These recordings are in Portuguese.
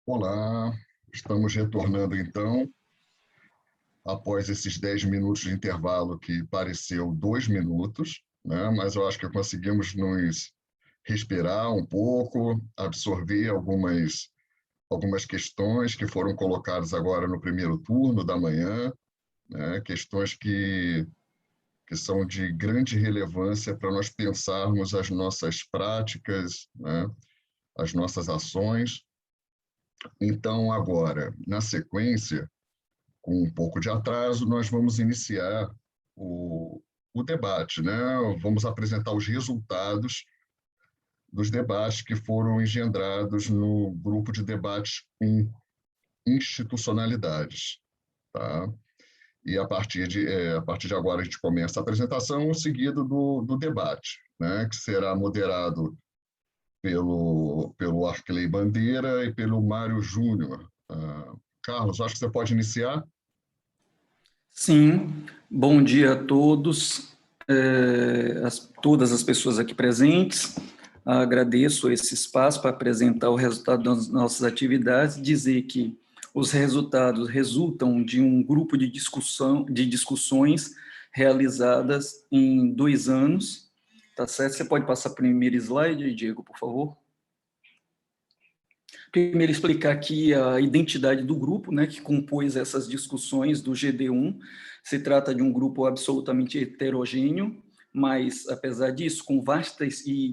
Olá, estamos retornando então, após esses 10 minutos de intervalo que pareceu 2 minutos, né? Mas eu acho que conseguimos nos respirar um pouco, absorver algumas questões que foram colocadas agora no primeiro turno da manhã, né? Questões que são de grande relevância para nós pensarmos as nossas práticas, né? As nossas ações. Então, agora, na sequência, com um pouco de atraso, nós vamos iniciar o debate, né? Vamos apresentar os resultados dos debates que foram engendrados no grupo de debates 1, institucionalidades, tá? E a partir de agora a gente começa a apresentação, seguido do debate, né? Que será moderado pelo Arclay Bandeira e pelo Mário Júnior. Carlos, acho que você pode iniciar. Sim, bom dia a todos, todas as pessoas aqui presentes. Agradeço esse espaço para apresentar o resultado das nossas atividades, dizer que os resultados resultam de um grupo de discussões realizadas em 2 anos, tá certo? Você pode passar para o primeiro slide, Diego, por favor? Primeiro, explicar aqui a identidade do grupo, né, que compôs essas discussões do GD1. Se trata de um grupo absolutamente heterogêneo, mas, apesar disso, com vasta e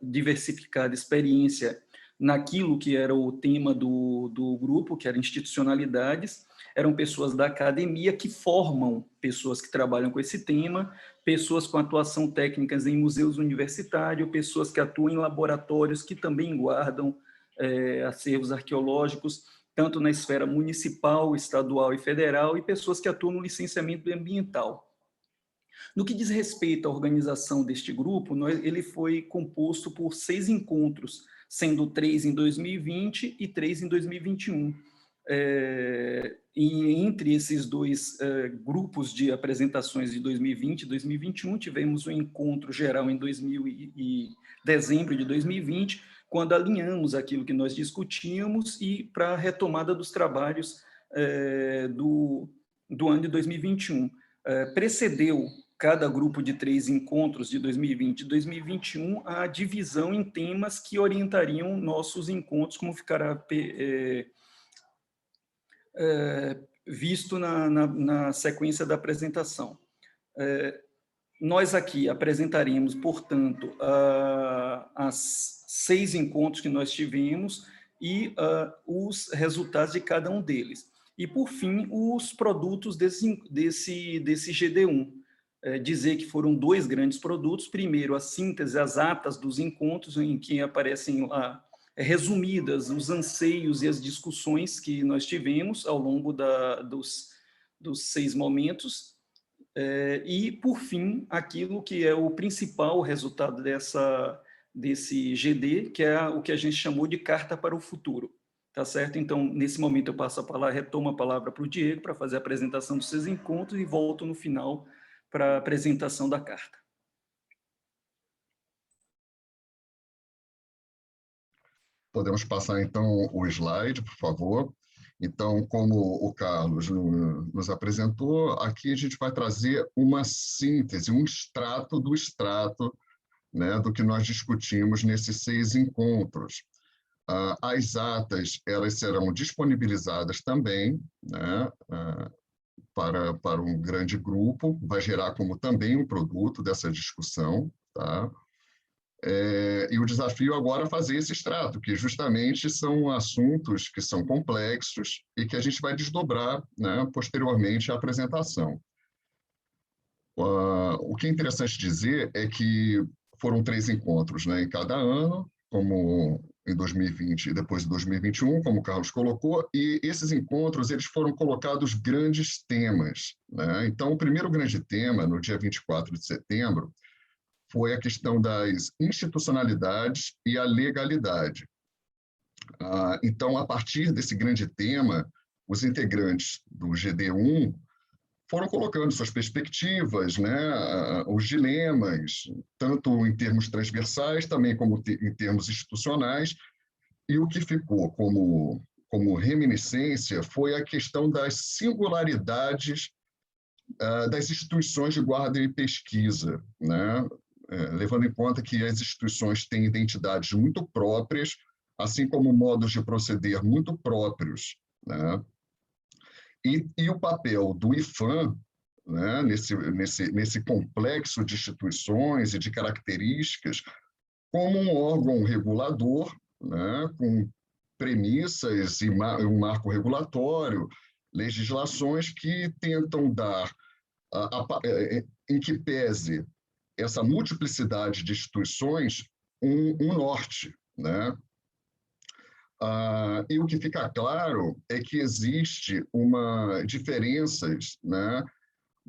diversificada experiência naquilo que era o tema do grupo, que era institucionalidades. Eram pessoas da academia que formam pessoas que trabalham com esse tema, pessoas com atuação técnicas em museus universitários, pessoas que atuam em laboratórios que também guardam acervos arqueológicos, tanto na esfera municipal, estadual e federal, e pessoas que atuam no licenciamento ambiental. No que diz respeito à organização deste grupo, ele foi composto por 6 encontros, sendo 3 em 2020 e 3 em 2021. E entre esses 2 grupos de apresentações de 2020 e 2021, tivemos um encontro geral em dezembro de 2020, quando alinhamos aquilo que nós discutíamos e para a retomada dos trabalhos do ano de 2021. Precedeu cada grupo de 3 encontros de 2020 e 2021 a divisão em temas que orientariam nossos encontros, como ficará visto na sequência da apresentação. Nós aqui apresentaremos, portanto, as 6 encontros que nós tivemos e os resultados de cada um deles. E, por fim, os produtos desse GD1. Dizer que foram 2 grandes produtos. Primeiro, a síntese, as atas dos encontros, em que aparecem lá resumidas os anseios e as discussões que nós tivemos ao longo dos 6 momentos. E, por fim, aquilo que é o principal resultado desse GD, que é o que a gente chamou de Carta para o Futuro. Tá certo? Então, nesse momento, eu retomo a palavra para o Diego para fazer a apresentação dos 6 encontros e volto no final para a apresentação da carta. Podemos passar, então, o slide, por favor. Então, como o Carlos nos apresentou, aqui a gente vai trazer uma síntese, um extrato do extrato, né, do que nós discutimos nesses 6 encontros. As atas, elas serão disponibilizadas também, né, para um grande grupo, vai gerar como também um produto dessa discussão, tá? E o desafio agora é fazer esse extrato, que justamente são assuntos que são complexos e que a gente vai desdobrar, né, posteriormente à apresentação. O que é interessante dizer é que foram 3 encontros, né, em cada ano, como em 2020 e depois em 2021, como o Carlos colocou, e esses encontros eles foram colocados grandes temas, né? Então, o primeiro grande tema, no dia 24 de setembro, foi a questão das institucionalidades e a legalidade. Então, a partir desse grande tema, os integrantes do GD1 foram colocando suas perspectivas, né, os dilemas, tanto em termos transversais, também como em termos institucionais, E o que ficou como reminiscência foi a questão das singularidades das instituições de guarda e pesquisa, né? Levando em conta que as instituições têm identidades muito próprias, assim como modos de proceder muito próprios, né? E o papel do IPHAN, né, nesse complexo de instituições e de características, como um órgão regulador, né, com premissas e um marco regulatório, legislações que tentam dar, em que pese essa multiplicidade de instituições, um norte, né? E o que fica claro é que existe diferenças, né,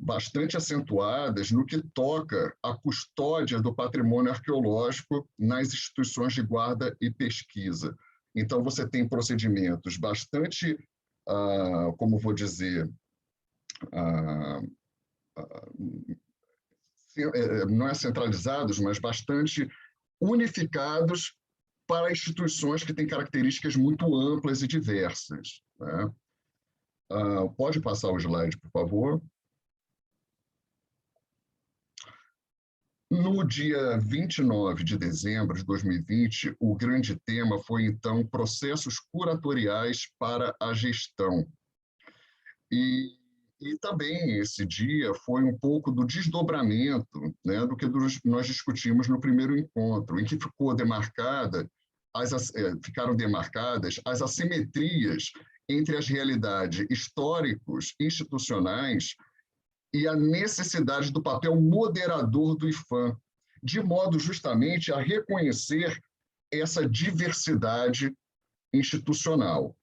bastante acentuadas no que toca à custódia do patrimônio arqueológico nas instituições de guarda e pesquisa. Então, você tem procedimentos bastante, como vou dizer, não é centralizados, mas bastante unificados para instituições que têm características muito amplas e diversas, né? Pode passar o slide, por favor. No dia 29 de dezembro de 2020, o grande tema foi, então, processos curatoriais para a gestão. E também esse dia foi um pouco do desdobramento, né, do que nós discutimos no primeiro encontro, em que ficaram demarcadas as assimetrias entre as realidades históricos, institucionais e a necessidade do papel moderador do IPHAN, de modo justamente a reconhecer essa diversidade institucional.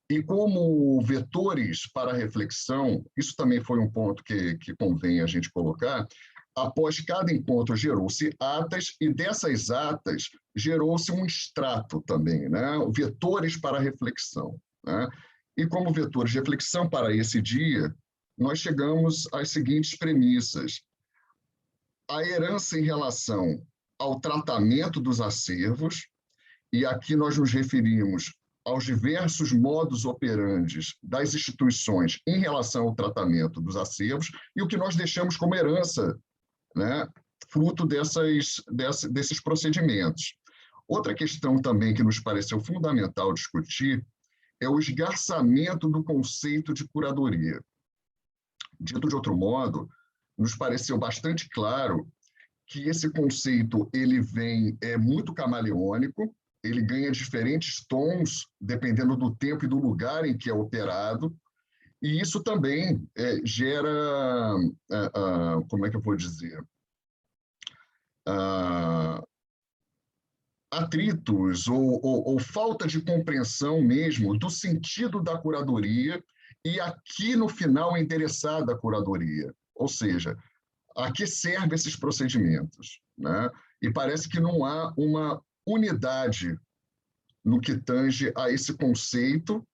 E como vetores para a reflexão, isso também foi um ponto que convém a gente colocar, após cada encontro gerou-se atas, e dessas atas gerou-se um extrato também, né? Vetores para a reflexão, né? E como vetores de reflexão para esse dia, nós chegamos às seguintes premissas. A herança em relação ao tratamento dos acervos, e aqui nós nos referimos aos diversos modus operandi das instituições em relação ao tratamento dos acervos e o que nós deixamos como herança, né, fruto desses procedimentos. Outra questão também que nos pareceu fundamental discutir é o esgarçamento do conceito de curadoria. Dito de outro modo, nos pareceu bastante claro que esse conceito ele é muito camaleônico, ele ganha diferentes tons dependendo do tempo e do lugar em que é operado, e isso também gera, como é que eu vou dizer, atritos ou falta de compreensão mesmo do sentido da curadoria e aqui no final interessada a curadoria, ou seja, a que servem esses procedimentos, né? E parece que não há uma unidade no que tange a esse conceito,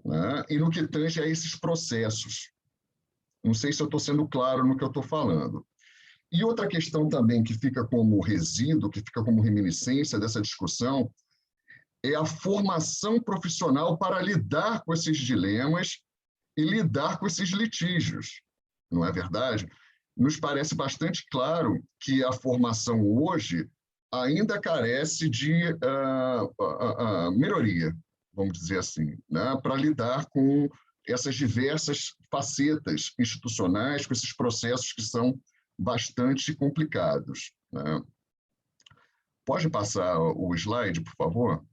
né? E no que tange a esses processos. Não sei se eu estou sendo claro no que eu estou falando. E outra questão também que fica como resíduo, que fica como reminiscência dessa discussão, é a formação profissional para lidar com esses dilemas e lidar com esses litígios, não é verdade? Nos parece bastante claro que a formação hoje ainda carece de melhoria, vamos dizer assim, né, para lidar com essas diversas facetas institucionais, com esses processos que são bastante complicados, né? Pode passar o slide, por favor?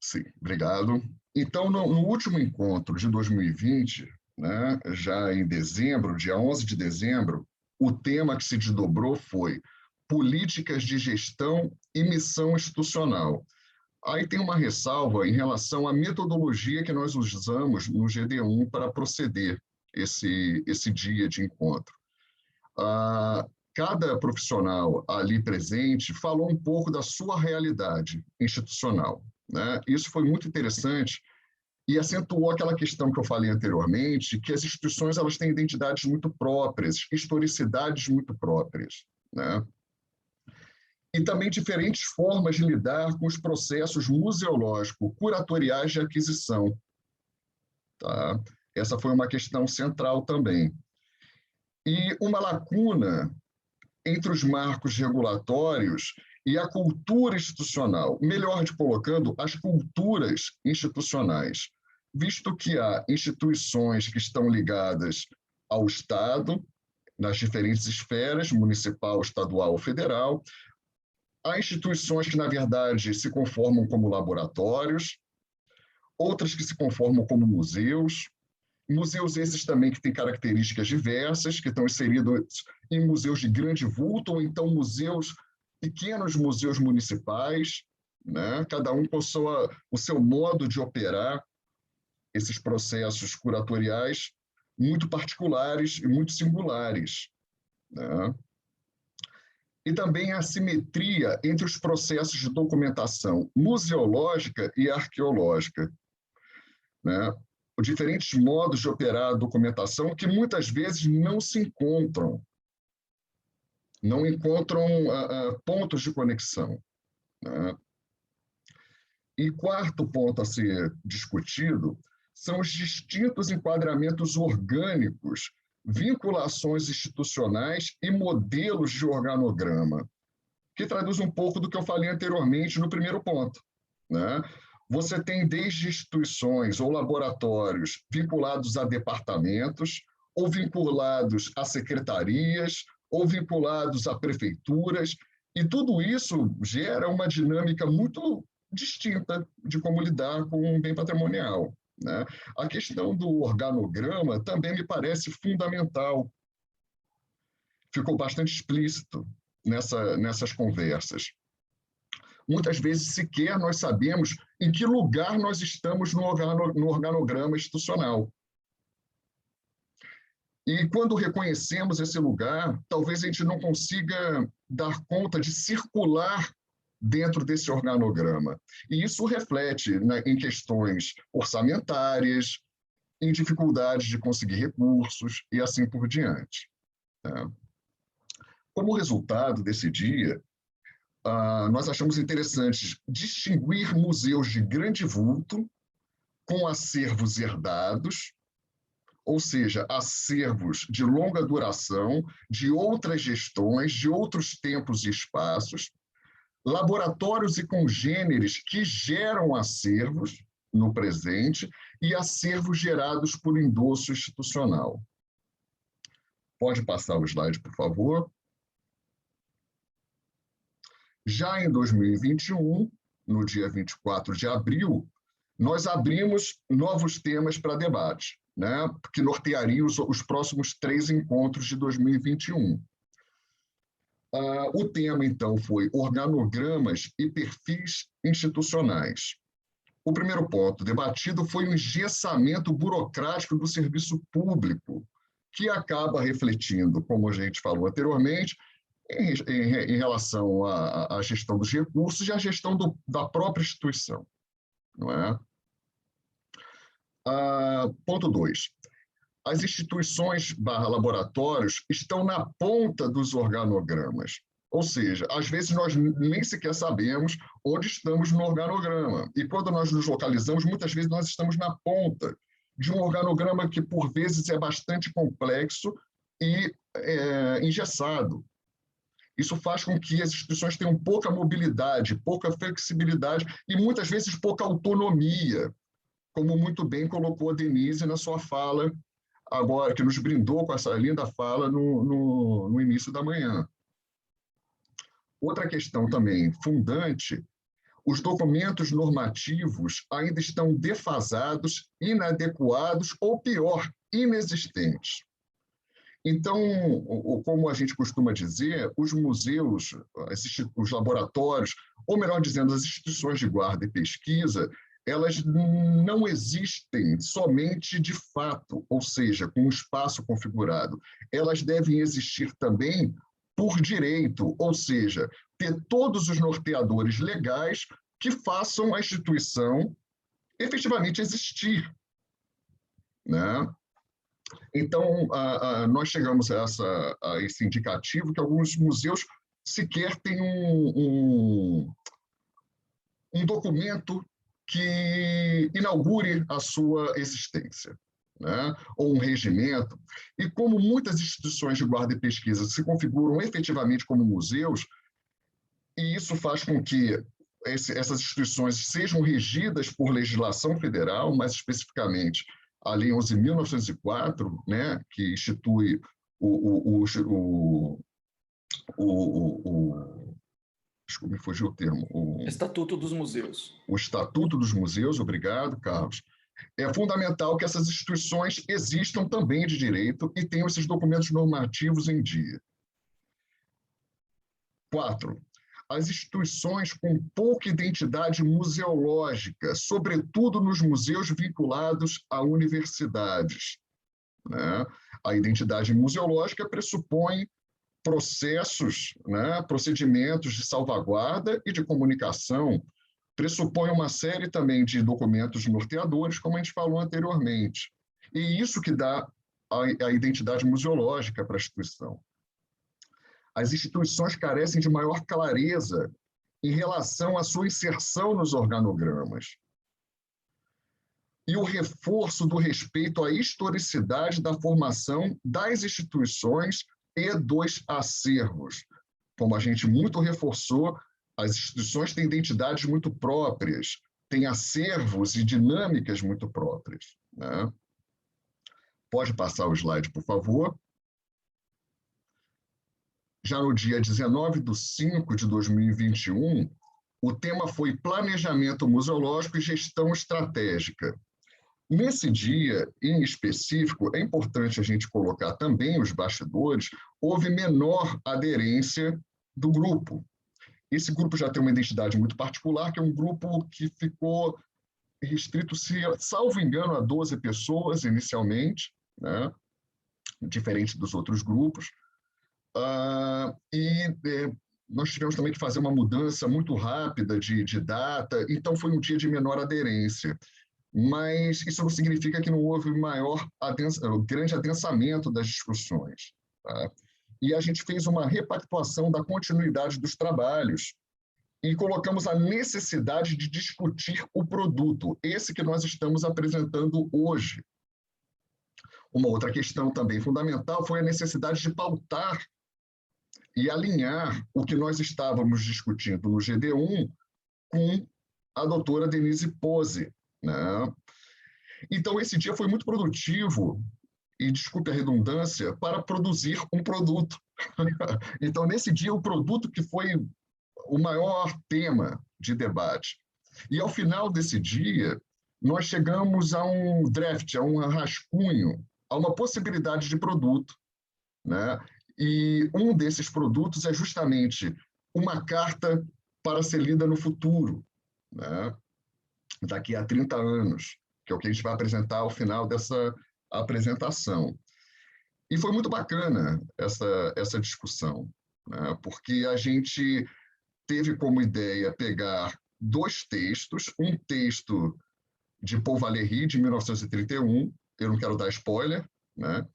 Sim, obrigado. Então, no último encontro de 2020, né, já em dezembro, dia 11 de dezembro, o tema que se desdobrou foi políticas de gestão e missão institucional. Aí tem uma ressalva em relação à metodologia que nós usamos no GD1 para proceder esse dia de encontro. Cada profissional ali presente falou um pouco da sua realidade institucional, né? Isso foi muito interessante e acentuou aquela questão que eu falei anteriormente, que as instituições elas têm identidades muito próprias, historicidades muito próprias, né? E também diferentes formas de lidar com os processos museológico-curatoriais de aquisição. Tá? Essa foi uma questão central também. E uma lacuna entre os marcos regulatórios e a cultura institucional, melhor de colocando, as culturas institucionais, visto que há instituições que estão ligadas ao Estado, nas diferentes esferas, municipal, estadual ou federal, há instituições que, na verdade, se conformam como laboratórios, outras que se conformam como museus, museus esses também que têm características diversas, que estão inseridos em museus de grande vulto, ou então museus, pequenos museus municipais, né? Cada um com o seu modo de operar esses processos curatoriais muito particulares e muito singulares, né? E também a assimetria entre os processos de documentação museológica e arqueológica, né? Os diferentes modos de operar a documentação que muitas vezes não se encontram, não encontram pontos de conexão, né? E quarto ponto a ser discutido são os distintos enquadramentos orgânicos, vinculações institucionais e modelos de organograma, que traduz um pouco do que eu falei anteriormente no primeiro ponto, né? Você tem desde instituições ou laboratórios vinculados a departamentos, ou vinculados a secretarias, ou vinculados a prefeituras, e tudo isso gera uma dinâmica muito distinta de como lidar com um bem patrimonial, né? A questão do organograma também me parece fundamental. Ficou bastante explícito nessas conversas. Muitas vezes sequer nós sabemos em que lugar nós estamos no organograma institucional. E quando reconhecemos esse lugar, talvez a gente não consiga dar conta de circular dentro desse organograma. E isso reflete, né, em questões orçamentárias, em dificuldades de conseguir recursos e assim por diante, tá? Como resultado desse dia, nós achamos interessante distinguir museus de grande vulto com acervos herdados, ou seja, acervos de longa duração, de outras gestões, de outros tempos e espaços, laboratórios e congêneres que geram acervos no presente e acervos gerados por endosso institucional. Pode passar o slide, por favor. Já em 2021, no dia 24 de abril, nós abrimos novos temas para debate, né, que norteariam os próximos 3 encontros de 2021. O tema, então, foi organogramas e perfis institucionais. O primeiro ponto debatido foi o engessamento burocrático do serviço público, que acaba refletindo, como a gente falou anteriormente, em relação à gestão dos recursos e à gestão da própria instituição, não é? Ponto 2. As instituições / laboratórios estão na ponta dos organogramas, ou seja, às vezes nós nem sequer sabemos onde estamos no organograma, e quando nós nos localizamos, muitas vezes nós estamos na ponta de um organograma que, por vezes, é bastante complexo e engessado. Isso faz com que as instituições tenham pouca mobilidade, pouca flexibilidade e, muitas vezes, pouca autonomia, como muito bem colocou a Denise na sua fala, agora, que nos brindou com essa linda fala no início da manhã. Outra questão também fundante, os documentos normativos ainda estão defasados, inadequados ou, pior, inexistentes. Então, como a gente costuma dizer, os museus, os laboratórios, ou melhor dizendo, as instituições de guarda e pesquisa, elas não existem somente de fato, ou seja, com um espaço configurado. Elas devem existir também por direito, ou seja, ter todos os norteadores legais que façam a instituição efetivamente existir, né? Então, nós chegamos a esse indicativo que alguns museus sequer têm um documento que inaugure a sua existência, né? Ou um regimento. E como muitas instituições de guarda e pesquisa se configuram efetivamente como museus, e isso faz com que essas instituições sejam regidas por legislação federal, mais especificamente a Lei 11.904, né, que institui desculpe, me fugiu o termo. Estatuto dos Museus. O Estatuto dos Museus, obrigado, Carlos. É fundamental que essas instituições existam também de direito e tenham esses documentos normativos em dia. 4. As instituições com pouca identidade museológica, sobretudo nos museus vinculados a universidades, né? A identidade museológica pressupõe processos, né, procedimentos de salvaguarda e de comunicação, pressupõe uma série também de documentos norteadores, como a gente falou anteriormente. E isso que dá a identidade museológica para a instituição. As instituições carecem de maior clareza em relação à sua inserção nos organogramas. E o reforço do respeito à historicidade da formação das instituições e dos acervos. Como a gente muito reforçou, as instituições têm identidades muito próprias, têm acervos e dinâmicas muito próprias, né? Pode passar o slide, por favor. Já no dia 19/5/2021, o tema foi Planejamento Museológico e Gestão Estratégica. Nesse dia, em específico, é importante a gente colocar também os bastidores, houve menor aderência do grupo. Esse grupo já tem uma identidade muito particular, que é um grupo que ficou restrito, salvo engano, a 12 pessoas inicialmente, né? Diferente dos outros grupos. Nós tivemos também que fazer uma mudança muito rápida de data, então foi um dia de menor aderência. Mas isso não significa que não houve grande adensamento das discussões, tá? E a gente fez uma repactuação da continuidade dos trabalhos e colocamos a necessidade de discutir o produto, esse que nós estamos apresentando hoje. Uma outra questão também fundamental foi a necessidade de pautar e alinhar o que nós estávamos discutindo no GD1 com a doutora Denise Pose, né? Então, esse dia foi muito produtivo, e desculpe a redundância, para produzir um produto. Então, nesse dia, o produto que foi o maior tema de debate. E, ao final desse dia, nós chegamos a um draft, a um rascunho, a uma possibilidade de produto, né? E um desses produtos é justamente uma carta para ser lida no futuro, né? Daqui a 30 anos, que é o que a gente vai apresentar ao final dessa apresentação. E foi muito bacana essa discussão, né? Porque a gente teve como ideia pegar dois textos, um texto de Paul Valéry, de 1931, eu não quero dar spoiler, né?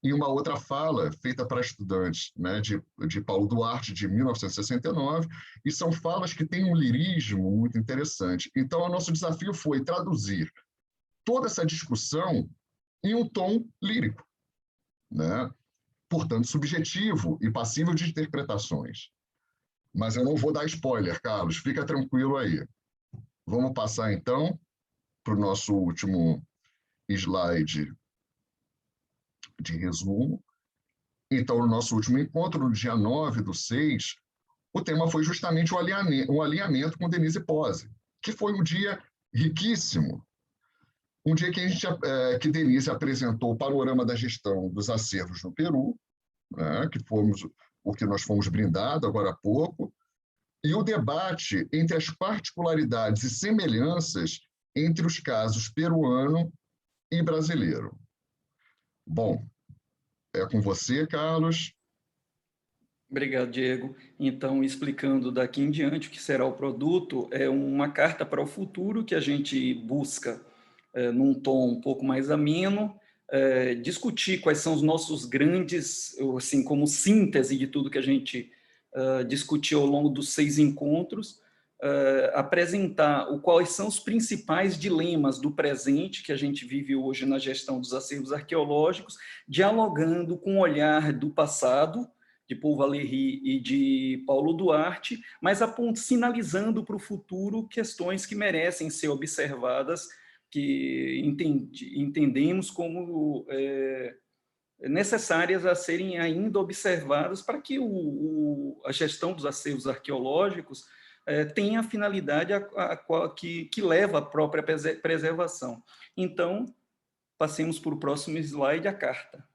E uma outra fala feita para estudantes, né, de Paulo Duarte, de 1969, e são falas que têm um lirismo muito interessante. Então, o nosso desafio foi traduzir toda essa discussão em um tom lírico, né? Portanto, subjetivo e passível de interpretações. Mas eu não vou dar spoiler, Carlos, fica tranquilo aí. Vamos passar, então, para o nosso último slide de resumo. Então, no nosso último encontro, no dia 9/6, o tema foi justamente o alinhamento com Denise Pose, que foi um dia riquíssimo. Um dia que Denise apresentou o panorama da gestão dos acervos no Peru, né, o que nós fomos brindados agora há pouco, e o debate entre as particularidades e semelhanças entre os casos peruano e brasileiro. Bom, é com você, Carlos. Obrigado, Diego. Então, explicando daqui em diante o que será o produto, é uma carta para o futuro que a gente busca, num tom um pouco mais ameno, discutir quais são os nossos grandes, assim, como síntese de tudo que a gente discutiu ao longo dos 6 encontros, apresentar quais são os principais dilemas do presente que a gente vive hoje na gestão dos acervos arqueológicos, dialogando com o olhar do passado, de Paul Valéry e de Paulo Duarte, mas sinalizando para o futuro questões que merecem ser observadas, que entendemos como necessárias a serem ainda observadas para que a gestão dos acervos arqueológicos tenha a finalidade que leva à própria preservação. Então, passemos para o próximo slide, a carta.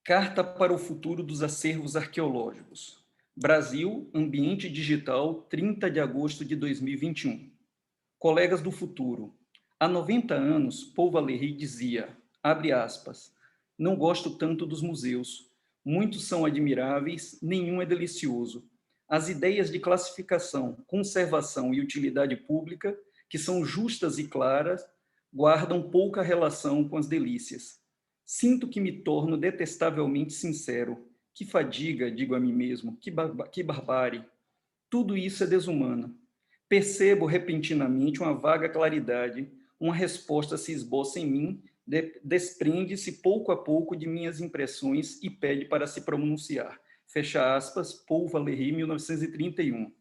Carta para o futuro dos acervos arqueológicos. Brasil, Ambiente Digital, 30 de agosto de 2021. Colegas do futuro. Há 90 anos, Paul Valéry dizia, abre aspas, não gosto tanto dos museus. Muitos são admiráveis, nenhum é delicioso. As ideias de classificação, conservação e utilidade pública, que são justas e claras, guardam pouca relação com as delícias. Sinto que me torno detestavelmente sincero. Que fadiga, digo a mim mesmo, que barbárie. Tudo isso é desumano. Percebo repentinamente uma vaga claridade, uma resposta se esboça em mim, desprende-se pouco a pouco de minhas impressões e pede para se pronunciar. Fecha aspas, Paul Valéry, 1931.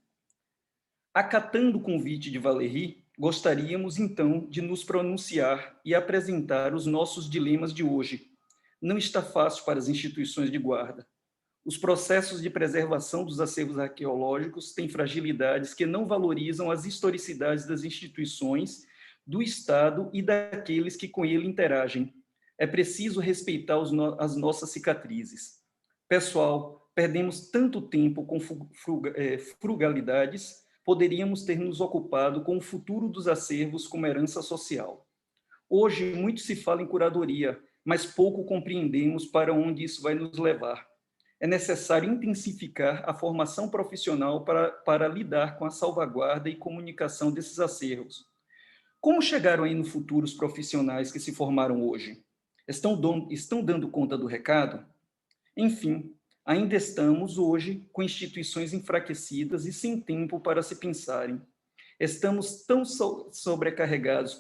Acatando o convite de Valéry, gostaríamos, então, de nos pronunciar e apresentar os nossos dilemas de hoje. Não está fácil para as instituições de guarda. Os processos de preservação dos acervos arqueológicos têm fragilidades que não valorizam as historicidades das instituições, do Estado e daqueles que com ele interagem. É preciso respeitar as nossas cicatrizes. Pessoal, perdemos tanto tempo com frugalidades, poderíamos ter nos ocupado com o futuro dos acervos como herança social. Hoje, muito se fala em curadoria, mas pouco compreendemos para onde isso vai nos levar. É necessário intensificar a formação profissional para lidar com a salvaguarda e comunicação desses acervos. Como chegaram aí no futuro os profissionais que se formaram hoje? Estão dando conta do recado? Enfim, ainda estamos hoje com instituições enfraquecidas e sem tempo para se pensarem. Estamos tão sobrecarregados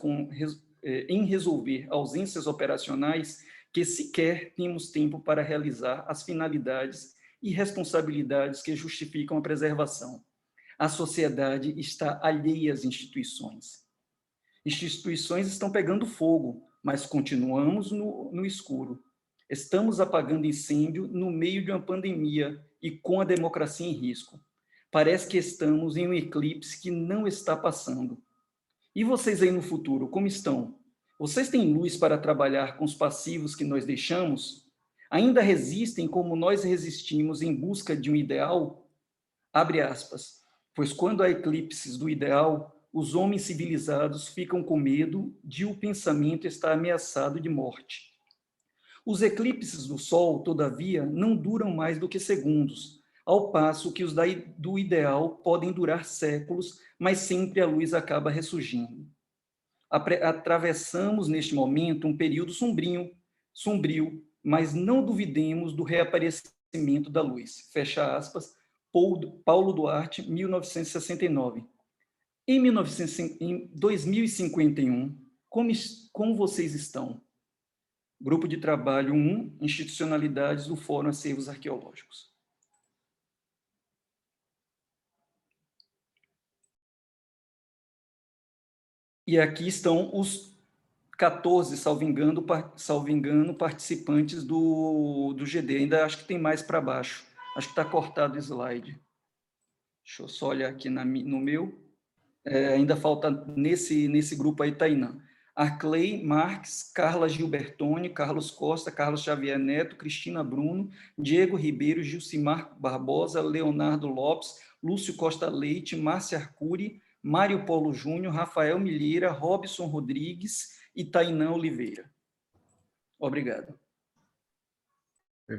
em resolver ausências operacionais que sequer temos tempo para realizar as finalidades e responsabilidades que justificam a preservação. A sociedade está alheia às instituições. Instituições estão pegando fogo, mas continuamos no escuro. Estamos apagando incêndio no meio de uma pandemia e com a democracia em risco. Parece que estamos em um eclipse que não está passando. E vocês aí no futuro, como estão? Vocês têm luz para trabalhar com os passivos que nós deixamos? Ainda resistem como nós resistimos em busca de um ideal? Abre aspas. Pois quando há eclipses do ideal, os homens civilizados ficam com medo de o pensamento estar ameaçado de morte. Os eclipses do Sol, todavia, não duram mais do que segundos, ao passo que os do ideal podem durar séculos, mas sempre a luz acaba ressurgindo. Atravessamos, neste momento, um período sombrio, mas não duvidemos do reaparecimento da luz. Fecha aspas, Paulo Duarte, 1969. Em 2051, como vocês estão? Grupo de Trabalho 1, Institucionalidades do Fórum Acervos Arqueológicos. E aqui estão os 14, salvo engano, participantes do GD. Ainda acho que tem mais para baixo. Acho que está cortado o slide. Deixa eu só olhar aqui no meu. Ainda falta nesse grupo aí, Tainã. Arclay Marques, Carla Gilbertoni, Carlos Costa, Carlos Xavier Neto, Cristina Bruno, Diego Ribeiro, Gilcimar Barbosa, Leonardo Lopes, Lúcio Costa Leite, Márcia Arcuri, Mário Paulo Júnior, Rafael Milheira, Robson Rodrigues e Tainã Oliveira. Obrigado.